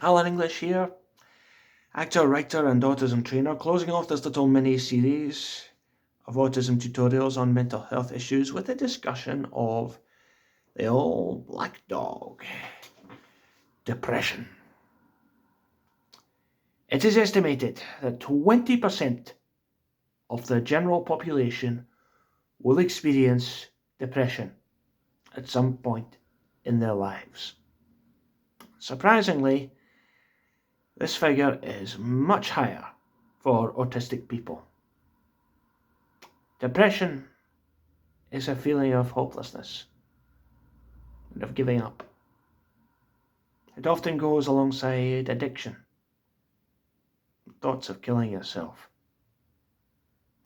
Alan English here, actor, writer, and autism trainer, closing off this little mini series of autism tutorials on mental health issues with a discussion of the old black dog, depression. It is estimated that 20% of the general population will experience depression at some point in their lives. Surprisingly, this figure is much higher for autistic people. Depression is a feeling of hopelessness and of giving up. It often goes alongside addiction, thoughts of killing yourself.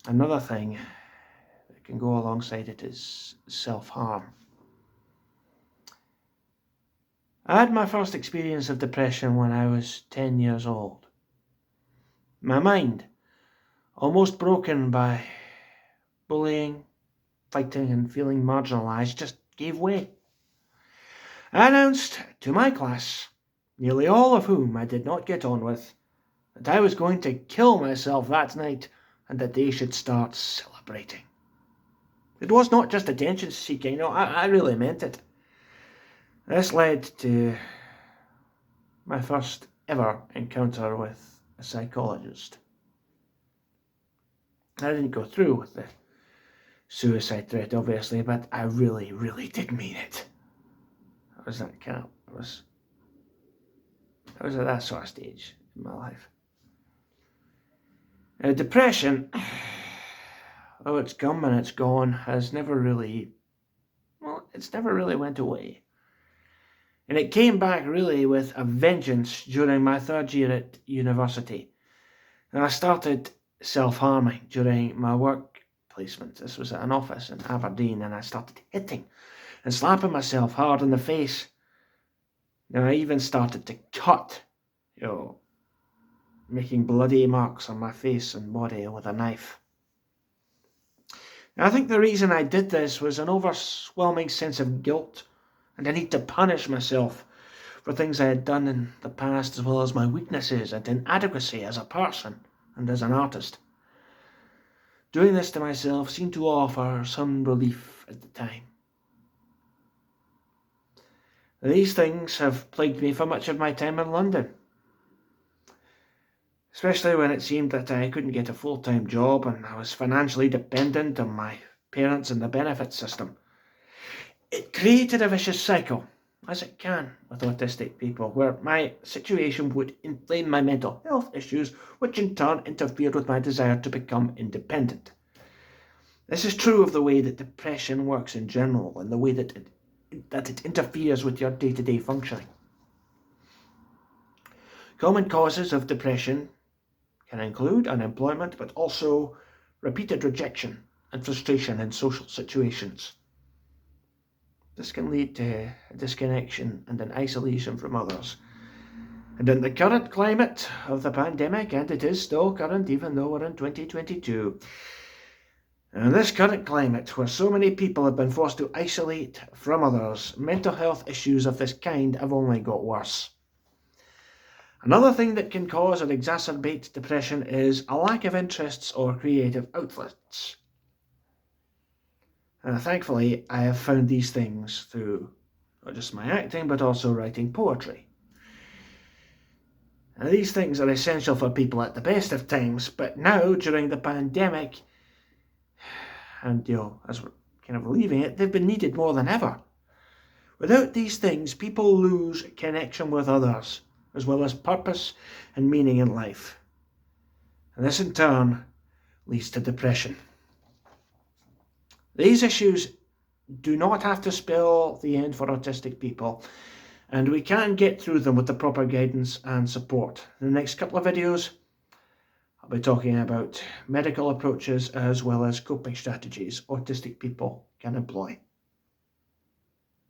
Another thing that can go alongside it is self-harm. I had my first experience of depression when I was 10 years old. My mind, almost broken by bullying, fighting and feeling marginalised, just gave way. I announced to my class, nearly all of whom I did not get on with, that I was going to kill myself that night and that they should start celebrating. It was not just attention seeking, no, I really meant it. This led to my first ever encounter with a psychologist. I didn't go through with the suicide threat, obviously, but I really, really did mean it. I was at that sort of stage in my life. Depression, though it's come and it's gone, it's never really went away. And it came back really with a vengeance during my third year at university. And I started self-harming during my work placement. This was at an office in Aberdeen, and I started hitting and slapping myself hard in the face. Now I even started to cut, making bloody marks on my face and body with a knife. Now, I think the reason I did this was an overwhelming sense of guilt and a need to punish myself for things I had done in the past, as well as my weaknesses and inadequacy as a person and as an artist. Doing this to myself seemed to offer some relief at the time. These things have plagued me for much of my time in London, especially when it seemed that I couldn't get a full-time job and I was financially dependent on my parents and the benefit system. It created a vicious cycle, as it can with autistic people, where my situation would inflame my mental health issues, which in turn interfered with my desire to become independent. This is true of the way that depression works in general and the way that it interferes with your day-to-day functioning. Common causes of depression can include unemployment, but also repeated rejection and frustration in social situations. This can lead to a disconnection and an isolation from others. And in the current climate of the pandemic, and it is still current even though we're in 2022, in this current climate where so many people have been forced to isolate from others, mental health issues of this kind have only got worse. Another thing that can cause or exacerbate depression is a lack of interests or creative outlets. Thankfully, I have found these things through not just my acting, but also writing poetry. And these things are essential for people at the best of times, but now, during the pandemic, and as we're kind of leaving it, they've been needed more than ever. Without these things, people lose connection with others, as well as purpose and meaning in life. And this in turn leads to depression. These issues do not have to spell the end for autistic people, and we can get through them with the proper guidance and support. In the next couple of videos, I'll be talking about medical approaches as well as coping strategies autistic people can employ.